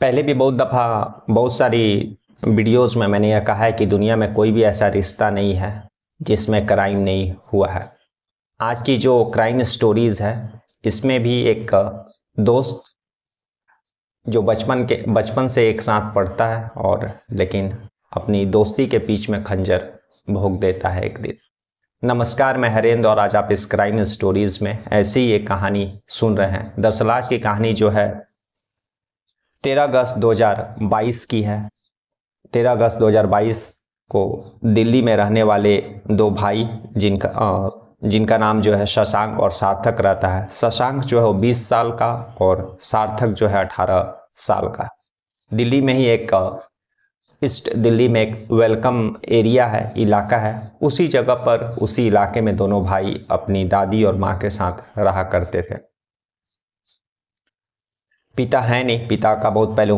पहले भी बहुत दफ़ा बहुत सारी वीडियोस में मैंने यह कहा है कि दुनिया में कोई भी ऐसा रिश्ता नहीं है जिसमें क्राइम नहीं हुआ है। आज की जो क्राइम स्टोरीज़ है इसमें भी एक दोस्त जो बचपन से एक साथ पढ़ता है और लेकिन अपनी दोस्ती के बीच में खंजर भोंक देता है एक दिन। नमस्कार, मैं हरेंद्र और आज आप इस क्राइम स्टोरीज़ में ऐसी ही एक कहानी सुन रहे हैं। दरअसल आज की कहानी जो है 13 अगस्त 2022 की है। 13 अगस्त 2022 को दिल्ली में रहने वाले दो भाई जिनका नाम जो है शशांक और सार्थक रहता है। शशांक जो है वो 20 साल का और सार्थक जो है 18 साल का। दिल्ली में ही ईस्ट दिल्ली में एक वेलकम एरिया है, इलाका है। उसी जगह पर उसी इलाके में दोनों भाई अपनी दादी और माँ के साथ रहा करते थे। पिता है नहीं, पिता का बहुत पहले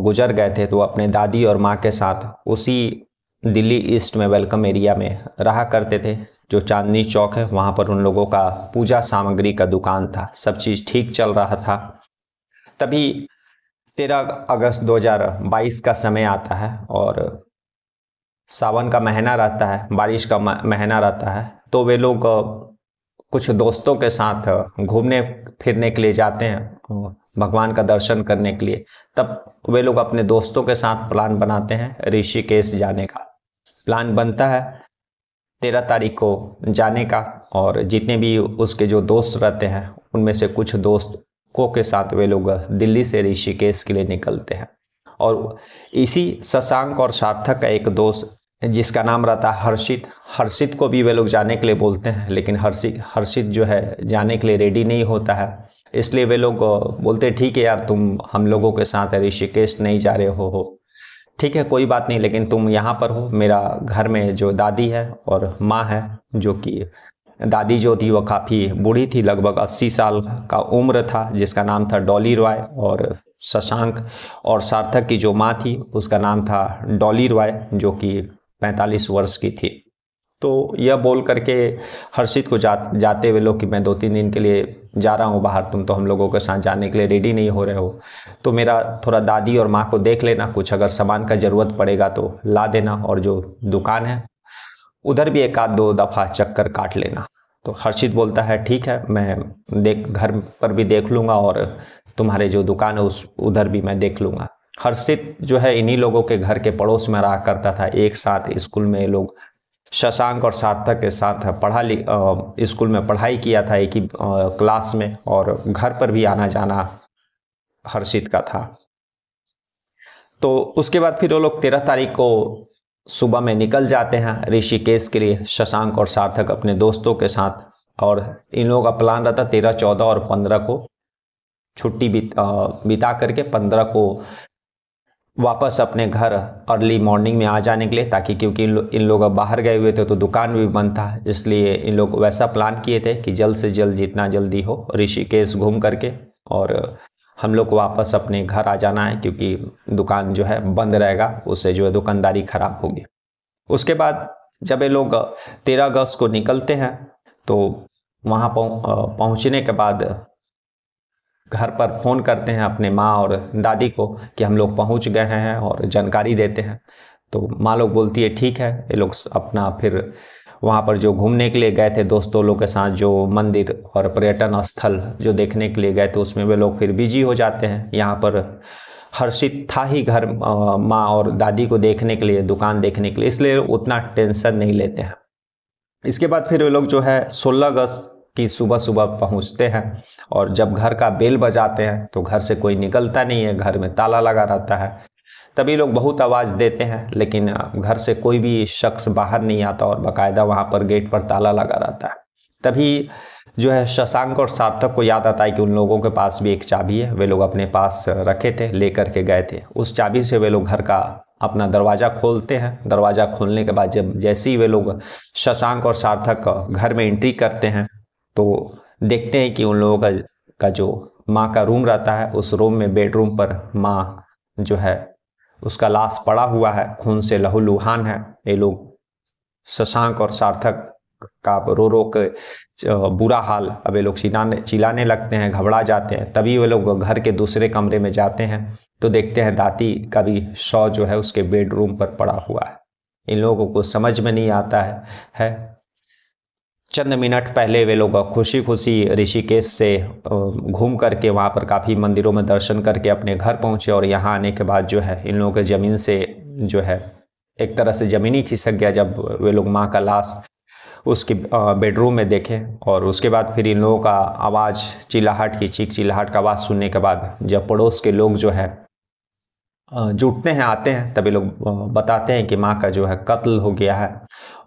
गुजर गए थे, तो अपने दादी और माँ के साथ उसी दिल्ली ईस्ट में वेलकम एरिया में रहा करते थे। जो चांदनी चौक है वहाँ पर उन लोगों का पूजा सामग्री का दुकान था। सब चीज़ ठीक चल रहा था। तभी 13 अगस्त 2022 का समय आता है और सावन का महीना रहता है, बारिश का महीना रहता है। तो वे लोग कुछ दोस्तों के साथ घूमने फिरने के लिए जाते हैं, भगवान का दर्शन करने के लिए। तब वे लोग अपने दोस्तों के साथ प्लान बनाते हैं ऋषिकेश जाने का। प्लान बनता है 13 तारीख को जाने का और जितने भी उसके जो दोस्त रहते हैं उनमें से कुछ दोस्तों के साथ वे लोग दिल्ली से ऋषिकेश के लिए निकलते हैं। और इसी शशांक और सार्थक का एक दोस्त जिसका नाम रहता है हर्षित को भी वे लोग जाने के लिए बोलते हैं, लेकिन हर्षित जो है जाने के लिए रेडी नहीं होता है। इसलिए वे लोग बोलते ठीक है यार, तुम हम लोगों के साथ ऋषिकेश नहीं जा रहे हो, ठीक है कोई बात नहीं, लेकिन तुम यहाँ पर हो। मेरा घर में जो दादी है और माँ है, जो कि दादी जो थी वो काफ़ी बूढ़ी थी, लगभग 80 साल का उम्र था, जिसका नाम था डॉली रॉय। और शशांक और सार्थक की जो माँ थी उसका नाम था डॉली रॉय, जो कि 45 वर्ष की थी। तो यह बोल करके हर्षित को जाते हुए लोग कि मैं 2-3 दिन के लिए जा रहा हूँ बाहर, तुम तो हम लोगों के साथ जाने के लिए रेडी नहीं हो रहे हो, तो मेरा थोड़ा दादी और माँ को देख लेना, कुछ अगर सामान का ज़रूरत पड़ेगा तो ला देना, और जो दुकान है उधर भी 1-2 दफ़ा चक्कर काट लेना। तो हर्षित बोलता है ठीक है, मैं घर पर भी देख लूँगा और तुम्हारे जो दुकान है उधर भी मैं देख लूँगा। हर्षित जो है इन्हीं लोगों के घर के पड़ोस में रहा करता था। एक साथ स्कूल में लोग शशांक और सार्थक के साथ स्कूल में पढ़ाई किया था, एक ही क्लास में, और घर पर भी आना जाना हर्षित का था। तो उसके बाद फिर वो लोग 13 तारीख को सुबह में निकल जाते हैं ऋषिकेश के लिए, शशांक और सार्थक अपने दोस्तों के साथ। और इन लोगों का प्लान रहता 13, 14 और 15 को छुट्टी बिता करके 15 को वापस अपने घर अर्ली मॉर्निंग में आ जाने के लिए, ताकि क्योंकि इन लोग बाहर गए हुए थे तो दुकान भी बंद था, इसलिए इन लोग वैसा प्लान किए थे कि जल्द से जल्द जितना जल्दी हो ऋषिकेश घूम करके और हम लोग को वापस अपने घर आ जाना है, क्योंकि दुकान जो है बंद रहेगा, उससे जो है दुकानदारी खराब होगी। उसके बाद जब ये लोग 13 अगस्त को निकलते हैं तो वहाँ पहुँचने के बाद घर पर फ़ोन करते हैं अपने माँ और दादी को कि हम लोग पहुँच गए हैं और जानकारी देते हैं। तो माँ लोग बोलती है ठीक है। ये लोग अपना फिर वहाँ पर जो घूमने के लिए गए थे दोस्तों लोग के साथ, जो मंदिर और पर्यटन स्थल जो देखने के लिए गए थे, उसमें वे लोग फिर बिजी हो जाते हैं। यहाँ पर हर्षित था ही घर माँ और दादी को देखने के लिए, दुकान देखने के लिए, इसलिए उतना टेंशन नहीं लेते हैं। इसके बाद फिर वे लोग जो है 16 अगस्त की सुबह सुबह पहुंचते हैं, और जब घर का बेल बजाते हैं तो घर से कोई निकलता नहीं है, घर में ताला लगा रहता है। तभी लोग बहुत आवाज़ देते हैं, लेकिन घर से कोई भी शख्स बाहर नहीं आता और बाकायदा वहाँ पर गेट पर ताला लगा रहता है। तभी जो है शशांक और सार्थक को याद आता है कि उन लोगों के पास भी एक चाबी है, वे लोग अपने पास रखे थे, ले करके गए थे। उस चाबी से वे लोग घर का अपना दरवाज़ा खोलते हैं। दरवाज़ा खोलने के बाद जैसे ही वे लोग शशांक और सार्थक घर में एंट्री करते हैं तो देखते हैं कि उन लोगों का जो माँ का रूम रहता है, उस रूम में बेडरूम पर माँ जो है उसका लाश पड़ा हुआ है, खून से लहूलुहान है। ये लोग शशांक और सार्थक का रो रो के बुरा हाल, अब ये लोग चिल्लाने लगते हैं, घबरा जाते हैं। तभी वे लोग घर के दूसरे कमरे में जाते हैं, तो देखते हैं दादी का भी शव जो है उसके बेडरूम पर पड़ा हुआ है। इन लोगों को समझ में नहीं आता है। चंद मिनट पहले वे लोग खुशी खुशी ऋषिकेश से घूम करके वहाँ पर काफ़ी मंदिरों में दर्शन करके अपने घर पहुँचे, और यहाँ आने के बाद जो है इन लोगों के ज़मीन से जो है एक तरह से ज़मीन ही खिसक गया जब वे लोग माँ का लाश उसकी बेडरूम में देखे। और उसके बाद फिर इन लोगों का आवाज़, चिल्लाहट की, चीख चिल्लाहट का आवाज़ सुनने के बाद जब पड़ोस के लोग जो है जुटते हैं, आते हैं, तभी लोग बताते हैं कि माँ का जो है कत्ल हो गया है।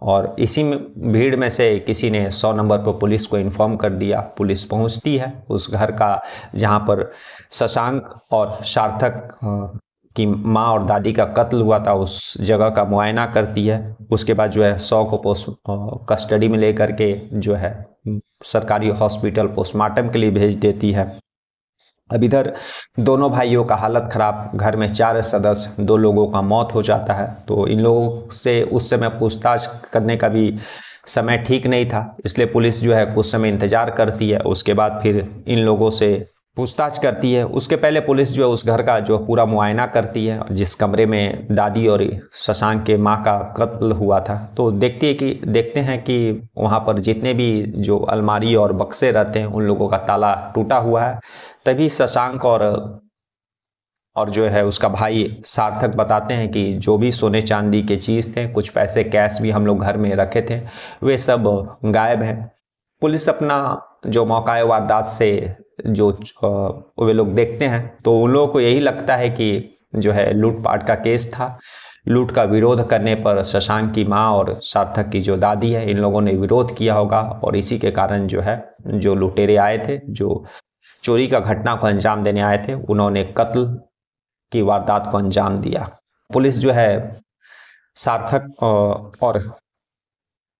और इसी में भीड़ में से किसी ने 100 नंबर पर पुलिस को इन्फॉर्म कर दिया। पुलिस पहुंचती है उस घर का जहां पर शशांक और सार्थक की माँ और दादी का कत्ल हुआ था, उस जगह का मुआयना करती है। उसके बाद जो है 100 को कस्टडी में लेकर के जो है सरकारी हॉस्पिटल पोस्टमार्टम के लिए भेज देती है। अब इधर दोनों भाइयों का हालत खराब, घर में 4 सदस्य, 2 लोगों का मौत हो जाता है। तो इन लोगों से उस समय पूछताछ करने का भी समय ठीक नहीं था, इसलिए पुलिस जो है कुछ समय इंतजार करती है, उसके बाद फिर इन लोगों से पूछताछ करती है। उसके पहले पुलिस जो है उस घर का जो पूरा मुआयना करती है जिस कमरे में दादी और शशांक के माँ का कत्ल हुआ था। तो देखते हैं कि वहाँ पर जितने भी जो अलमारी और बक्से रहते हैं उन लोगों का ताला टूटा हुआ है। तभी शशांक और जो है उसका भाई सार्थक बताते हैं कि जो भी सोने चांदी के चीज़ थे, कुछ पैसे कैश भी हम लोग घर में रखे थे, वे सब गायब हैं। पुलिस अपना जो मौका वारदात से जो वे लोग देखते हैं तो उन लोगों को यही लगता है कि जो है लूटपाट का केस था। लूट का विरोध करने पर शशांक की माँ और सार्थक की जो दादी है, इन लोगों ने विरोध किया होगा, और इसी के कारण जो है जो लुटेरे आए थे, जो चोरी का घटना को अंजाम देने आए थे, उन्होंने कत्ल की वारदात को अंजाम दिया। पुलिस जो है सार्थक और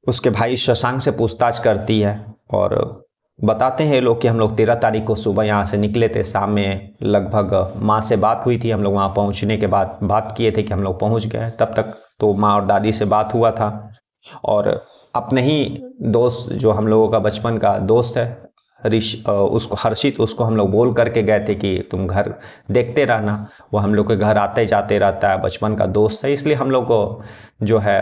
उसके भाई शशांक से पूछताछ करती है और बताते हैं लोग कि हम लोग 13 तारीख को सुबह यहाँ से निकले थे। शाम में लगभग माँ से बात हुई थी, हम लोग वहाँ पहुँचने के बाद बात किए थे कि हम लोग पहुँच गए। तब तक तो माँ और दादी से बात हुआ था, और अपने ही दोस्त जो हम लोगों का बचपन का दोस्त है उसको हर्षित, उसको हम लोग बोल करके गए थे कि तुम घर देखते रहना, वो हम लोग के घर आते जाते रहता है, बचपन का दोस्त है। इसलिए हम लोग को जो है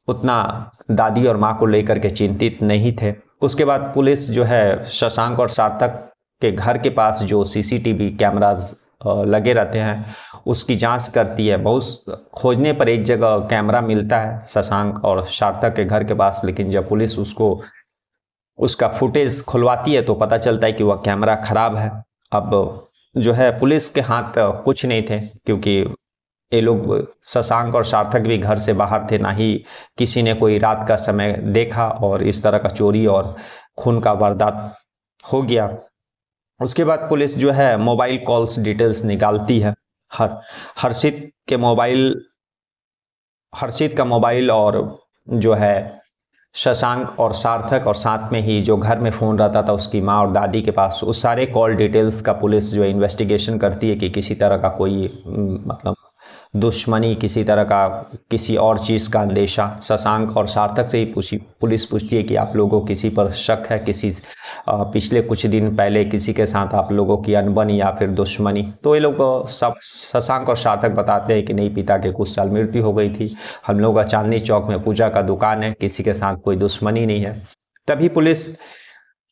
उतना दादी और माँ को लेकर के चिंतित नहीं थे। उसके बाद पुलिस जो है शशांक और सार्थक के घर के पास जो सीसीटीवी कैमराज लगे रहते हैं उसकी जांच करती है। बहुत खोजने पर एक जगह कैमरा मिलता है शशांक और सार्थक के घर के पास, लेकिन जब पुलिस उसका फुटेज खुलवाती है तो पता चलता है कि वह कैमरा खराब है। अब जो है पुलिस के हाथ कुछ नहीं थे, क्योंकि ये लोग शशांक और सार्थक भी घर से बाहर थे, ना ही किसी ने कोई रात का समय देखा और इस तरह का चोरी और खून का वारदात हो गया। उसके बाद पुलिस जो है मोबाइल कॉल्स डिटेल्स निकालती है। हर्षित का मोबाइल और जो है शशांक और सार्थक और साथ में ही जो घर में फ़ोन रहता था उसकी माँ और दादी के पास, उस सारे कॉल डिटेल्स का पुलिस जो इन्वेस्टिगेशन करती है कि किसी तरह का कोई मतलब दुश्मनी, किसी तरह का किसी और चीज़ का अंदेशा। शशांक और सार्थक से ही पुलिस पूछती है कि आप लोगों को किसी पर शक है, किसी पिछले कुछ दिन पहले किसी के साथ आप लोगों की अनबन या फिर दुश्मनी। तो ये लोग सब शशांक और सार्थक बताते हैं कि नहीं, पिता के कुछ साल मृत्यु हो गई थी, हम लोग का चांदनी चौक में पूजा का दुकान है, किसी के साथ कोई दुश्मनी नहीं है। तभी पुलिस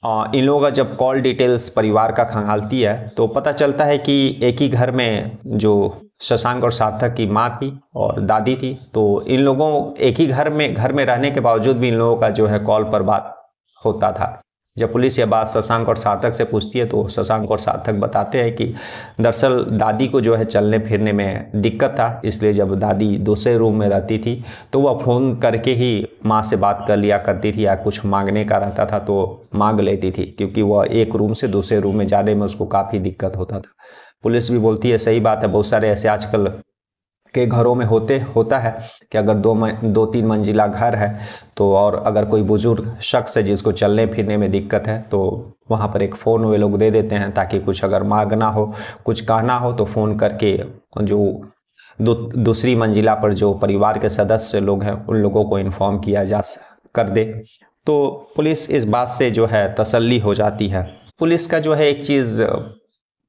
इन लोगों का जब कॉल डिटेल्स परिवार का खंगालती है तो पता चलता है कि एक ही घर में जो शशांक और सार्थक की माँ थी और दादी थी, तो इन लोगों एक ही घर में रहने के बावजूद भी इन लोगों का जो है कॉल पर बात होता था। जब पुलिस ये बात शशांक और सार्थक से पूछती है तो शशांक और सार्थक बताते हैं कि दरअसल दादी को जो है चलने फिरने में दिक्कत था, इसलिए जब दादी दूसरे रूम में रहती थी तो वह फ़ोन करके ही माँ से बात कर लिया करती थी, या कुछ मांगने का रहता था तो मांग लेती थी, क्योंकि वह एक रूम से दूसरे रूम में जाने में उसको काफ़ी दिक्कत होता था। पुलिस भी बोलती है सही बात है, बहुत सारे ऐसे आजकल के घरों में होता है कि अगर 2-3 मंजिला घर है तो और अगर कोई बुजुर्ग शख्स है जिसको चलने फिरने में दिक्कत है तो वहाँ पर एक फ़ोन वे लोग दे देते हैं, ताकि कुछ अगर मांगना हो, कुछ कहना हो तो फ़ोन करके जो दूसरी मंजिला पर जो परिवार के सदस्य लोग हैं उन लोगों को इन्फॉर्म किया कर दे। तो पुलिस इस बात से जो है तसल्ली हो जाती है। पुलिस का जो है एक चीज़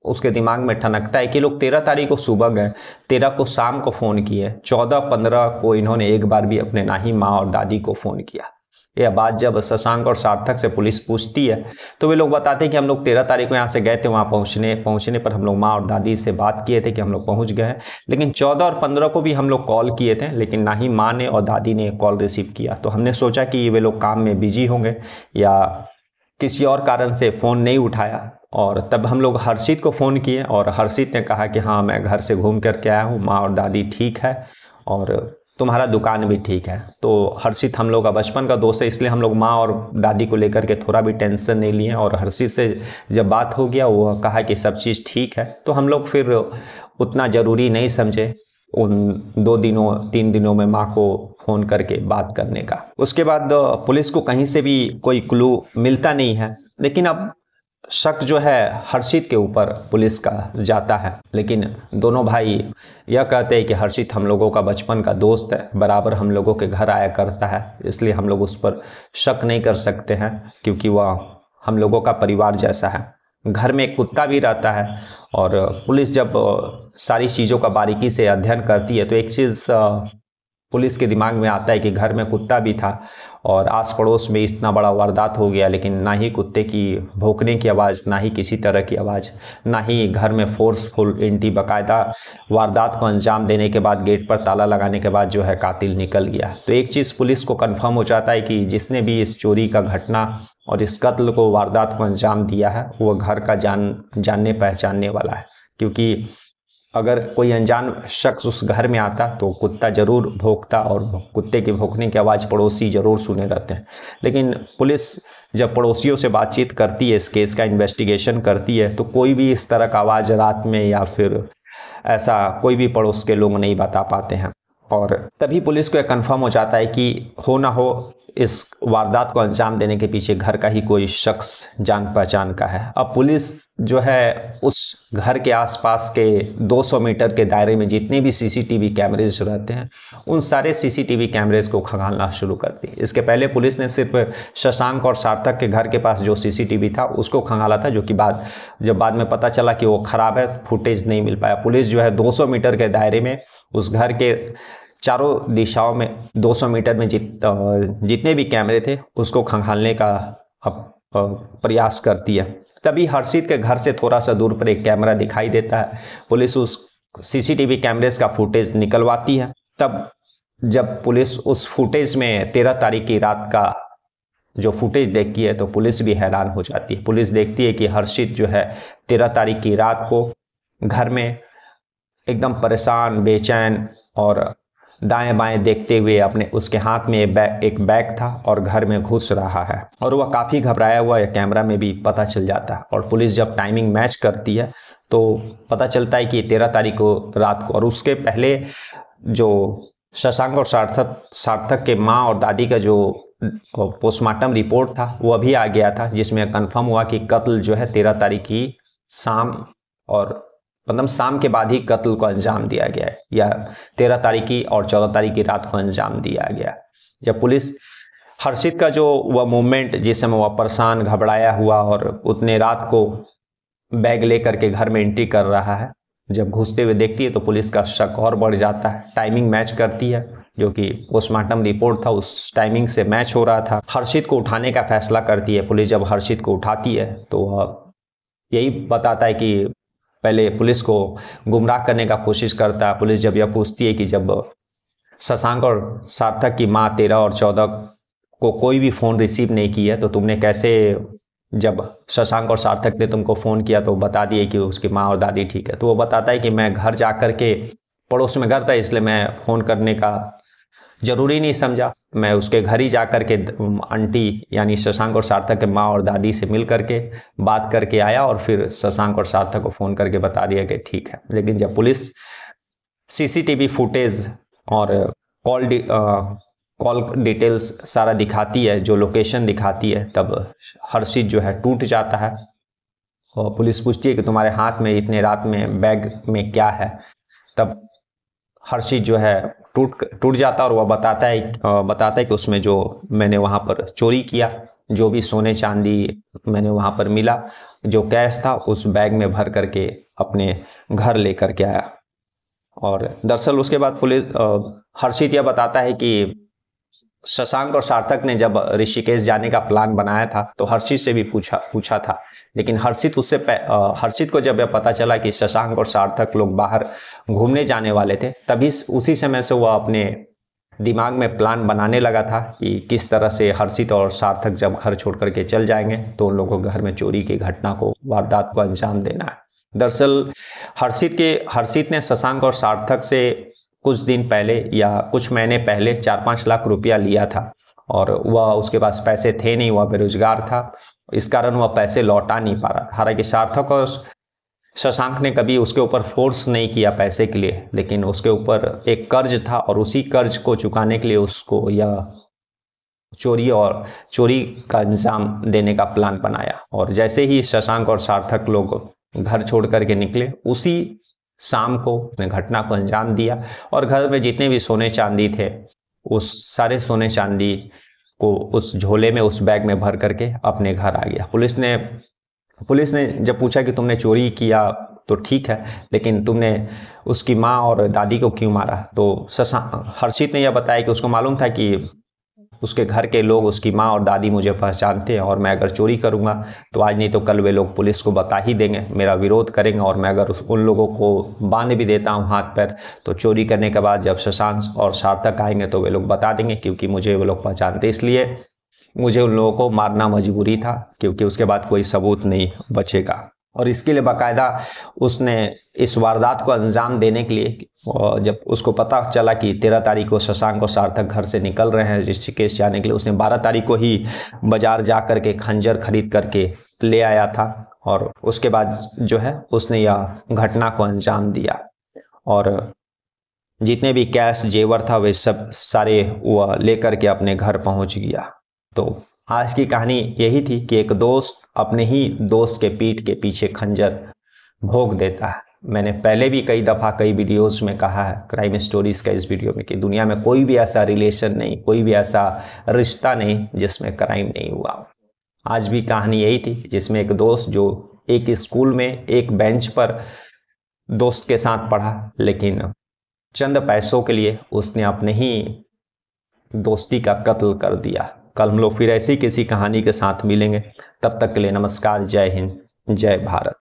उसके दिमाग में ठनकता है कि लोग 13 तारीख को सुबह गए, 13 को शाम को फ़ोन किए, 14-15 को इन्होंने एक बार भी अपने ना ही माँ और दादी को फ़ोन किया। यह बात जब शशांक और सार्थक से पुलिस पूछती है तो वे लोग बताते हैं कि हम लोग 13 तारीख को यहाँ से गए थे, वहाँ पहुँचने पर हम लोग माँ और दादी से बात किए थे कि हम लोग पहुँच गए हैं, लेकिन 14 और 15 को भी हम लोग कॉल किए थे, लेकिन ना ही माँ ने और दादी ने कॉल रिसीव किया। तो हमने सोचा कि वे लोग काम में बिजी होंगे या किसी और कारण से फ़ोन नहीं उठाया, और तब हम लोग हर्षित को फ़ोन किए और हर्षित ने कहा कि हाँ मैं घर से घूम कर के आया हूँ, माँ और दादी ठीक है और तुम्हारा दुकान भी ठीक है। तो हर्षित हम लोग का बचपन का दोस्त है, इसलिए हम लोग माँ और दादी को लेकर के थोड़ा भी टेंशन नहीं लिए, और हर्षित से जब बात हो गया वो कहा कि सब चीज़ ठीक है, तो हम लोग फिर उतना ज़रूरी नहीं समझे उन 2-3 दिनों में माँ को फ़ोन करके बात करने का। उसके बाद पुलिस को कहीं से भी कोई क्लू मिलता नहीं है, लेकिन अब शक जो है हर्षित के ऊपर पुलिस का जाता है। लेकिन दोनों भाई यह कहते हैं कि हर्षित हम लोगों का बचपन का दोस्त है, बराबर हम लोगों के घर आया करता है, इसलिए हम लोग उस पर शक नहीं कर सकते हैं क्योंकि वह हम लोगों का परिवार जैसा है। घर में एक कुत्ता भी रहता है, और पुलिस जब सारी चीज़ों का बारीकी से अध्ययन करती है तो एक चीज़ पुलिस के दिमाग में आता है कि घर में कुत्ता भी था और आस पड़ोस में इतना बड़ा वारदात हो गया, लेकिन ना ही कुत्ते की भौंकने की आवाज़, ना ही किसी तरह की आवाज़, ना ही घर में फोर्सफुल एंटी, बाकायदा वारदात को अंजाम देने के बाद गेट पर ताला लगाने के बाद जो है कातिल निकल गया। तो एक चीज़ पुलिस को कंफर्म हो जाता है कि जिसने भी इस चोरी का घटना और इस कत्ल को, वारदात को अंजाम दिया है, वो घर का जानने पहचानने वाला है, क्योंकि अगर कोई अनजान शख्स उस घर में आता तो कुत्ता जरूर भौंकता और कुत्ते के भौंकने की आवाज़ पड़ोसी जरूर सुने रहते हैं। लेकिन पुलिस जब पड़ोसियों से बातचीत करती है, इस केस का इन्वेस्टिगेशन करती है, तो कोई भी इस तरह का आवाज़ रात में या फिर ऐसा कोई भी पड़ोस के लोग नहीं बता पाते हैं। और तभी पुलिस को यह कंफर्म हो जाता है कि हो ना हो इस वारदात को अंजाम देने के पीछे घर का ही कोई शख्स जान पहचान का है। अब पुलिस जो है उस घर के आसपास के 200 मीटर के दायरे में जितने भी सीसीटीवी कैमरेज रहते हैं, उन सारे सीसीटीवी कैमरेज को खंगालना शुरू करती है। इसके पहले पुलिस ने सिर्फ शशांक और सार्थक के घर के पास जो सीसीटीवी था उसको खंगाला था, जो कि जब बाद में पता चला कि वो ख़राब है, फुटेज नहीं मिल पाया। पुलिस जो है 200 मीटर के दायरे में उस घर के चारों दिशाओं में 200 मीटर में जितने भी कैमरे थे उसको खंगालने का प्रयास करती है। तभी हर्षित के घर से थोड़ा सा दूर पर एक कैमरा दिखाई देता है। पुलिस उस सीसीटीवी कैमरेज का फुटेज निकलवाती है। तब जब पुलिस उस फुटेज में 13 तारीख की रात का जो फुटेज देखती है तो पुलिस भी हैरान हो जाती है। पुलिस देखती है कि हर्षित जो है 13 तारीख की रात को घर में एकदम परेशान, बेचैन और दाएं बाएं देखते हुए उसके हाथ में एक बैग था और घर में घुस रहा है, और वह काफ़ी घबराया हुआ कैमरा में भी पता चल जाता है। और पुलिस जब टाइमिंग मैच करती है तो पता चलता है कि 13 तारीख को रात को, और उसके पहले जो शशांक और सार्थक के माँ और दादी का जो पोस्टमार्टम रिपोर्ट था वो अभी आ गया था, जिसमें कंफर्म हुआ कि कत्ल जो है 13 तारीख की शाम, और मतलब शाम के बाद ही कत्ल को अंजाम दिया गया है, या 13 तारीख की और 14 तारीख की रात को अंजाम दिया गया। जब पुलिस हर्षित का जो वह मूवमेंट, जिस समय वह परेशान, घबराया हुआ और उतने रात को बैग लेकर के घर में एंट्री कर रहा है, जब घुसते हुए देखती है तो पुलिस का शक और बढ़ जाता है। टाइमिंग मैच करती है, जो कि पोस्टमार्टम रिपोर्ट था उस टाइमिंग से मैच हो रहा था। हर्षित को उठाने का फैसला करती है पुलिस। जब हर्षित को उठाती है तो वह यही बताता है कि पहले पुलिस को गुमराह करने का कोशिश करता है। पुलिस जब यह पूछती है कि जब शशांक और सार्थक की माँ 13 और 14 को कोई भी फ़ोन रिसीव नहीं किया तो तुमने कैसे, जब शशांक और सार्थक ने तुमको फ़ोन किया तो बता दिए कि उसकी माँ और दादी ठीक है। तो वो बताता है कि मैं घर जा कर के, पड़ोस में घर था इसलिए मैं फ़ोन करने का ज़रूरी नहीं समझा, मैं उसके घर ही जा कर के आंटी यानी शशांक और सार्थक के माँ और दादी से मिल करके बात करके आया, और फिर शशांक और सार्थक को फ़ोन करके बता दिया कि ठीक है। लेकिन जब पुलिस सीसीटीवी फुटेज और कॉल डिटेल्स सारा दिखाती है, जो लोकेशन दिखाती है, तब हर्षित जो है टूट जाता है। और पुलिस पूछती है कि तुम्हारे हाथ में इतने रात में बैग में क्या है, तब हर्षित जो है टूट जाता है और वह बताता है कि उसमें जो मैंने वहाँ पर चोरी किया, जो भी सोने चांदी मैंने वहाँ पर मिला, जो कैश था उस बैग में भर करके अपने घर लेकर के आया। और दरअसल उसके बाद पुलिस हर्षित यह बताता है कि शशांक और सार्थक ने जब ऋषिकेश जाने का प्लान बनाया था तो हर्षित से भी पूछा था, लेकिन हर्षित को जब यह पता चला कि शशांक और सार्थक लोग बाहर घूमने जाने वाले थे, तभी उसी समय से वह अपने दिमाग में प्लान बनाने लगा था कि किस तरह से हर्षित और सार्थक जब घर छोड़ करके चल जाएंगे तो उन लोगों को घर में चोरी की घटना को, वारदात को अंजाम देना है। दरअसल हर्षित ने शशांक और सार्थक से कुछ दिन पहले या कुछ महीने पहले 4-5 लाख रुपया लिया था और वह उसके पास पैसे थे नहीं, वह बेरोजगार था, इस कारण वह पैसे लौटा नहीं पा रहा। हालांकि सार्थक और शशांक ने कभी उसके ऊपर फोर्स नहीं किया पैसे के लिए, लेकिन उसके ऊपर एक कर्ज था और उसी कर्ज को चुकाने के लिए उसको यह चोरी का अंजाम देने का प्लान बनाया। और जैसे ही शशांक और सार्थक लोग घर छोड़ करके निकले, उसी शाम को उसने घटना को अंजाम दिया और घर में जितने भी सोने चांदी थे उस सारे सोने चांदी को उस झोले में, उस बैग में भर करके अपने घर आ गया। पुलिस ने जब पूछा कि तुमने चोरी किया तो ठीक है, लेकिन तुमने उसकी माँ और दादी को क्यों मारा, तो हर्षित ने यह बताया कि उसको मालूम था कि उसके घर के लोग, उसकी माँ और दादी मुझे पहचानते हैं और मैं अगर चोरी करूंगा तो आज नहीं तो कल वे लोग पुलिस को बता ही देंगे, मेरा विरोध करेंगे, और मैं अगर उन लोगों को बांध भी देता हूँ हाथ पैर तो चोरी करने के बाद जब शशांक और सार्थक आएंगे तो वे लोग बता देंगे, क्योंकि मुझे वे लोग पहचानते, इसलिए मुझे उन लोगों को मारना मजबूरी था, क्योंकि उसके बाद कोई सबूत नहीं बचेगा। और इसके लिए बाकायदा उसने इस वारदात को अंजाम देने के लिए, जब उसको पता चला कि 13 तारीख को शशांक और सार्थक घर से निकल रहे हैं ऋषिकेश जाने के लिए, उसने 12 तारीख को ही बाजार जा करके खंजर खरीद करके ले आया था और उसके बाद जो है उसने यह घटना को अंजाम दिया। और जितने भी कैश जेवर था वे सब सारे वह लेकर के अपने घर पहुंच गया। तो आज की कहानी यही थी कि एक दोस्त अपने ही दोस्त के पीठ के पीछे खंजर भोंक देता है। मैंने पहले भी कई दफ़ा कई वीडियोस में कहा है, क्राइम स्टोरीज का इस वीडियो में, कि दुनिया में कोई भी ऐसा रिलेशन नहीं, कोई भी ऐसा रिश्ता नहीं जिसमें क्राइम नहीं हुआ। आज भी कहानी यही थी, जिसमें एक दोस्त जो एक स्कूल में एक बेंच पर दोस्त के साथ पढ़ा, लेकिन चंद पैसों के लिए उसने अपने ही दोस्ती का कत्ल कर दिया। कल हम लोग फिर ऐसी किसी कहानी के साथ मिलेंगे, तब तक के लिए नमस्कार, जय हिंद, जय भारत।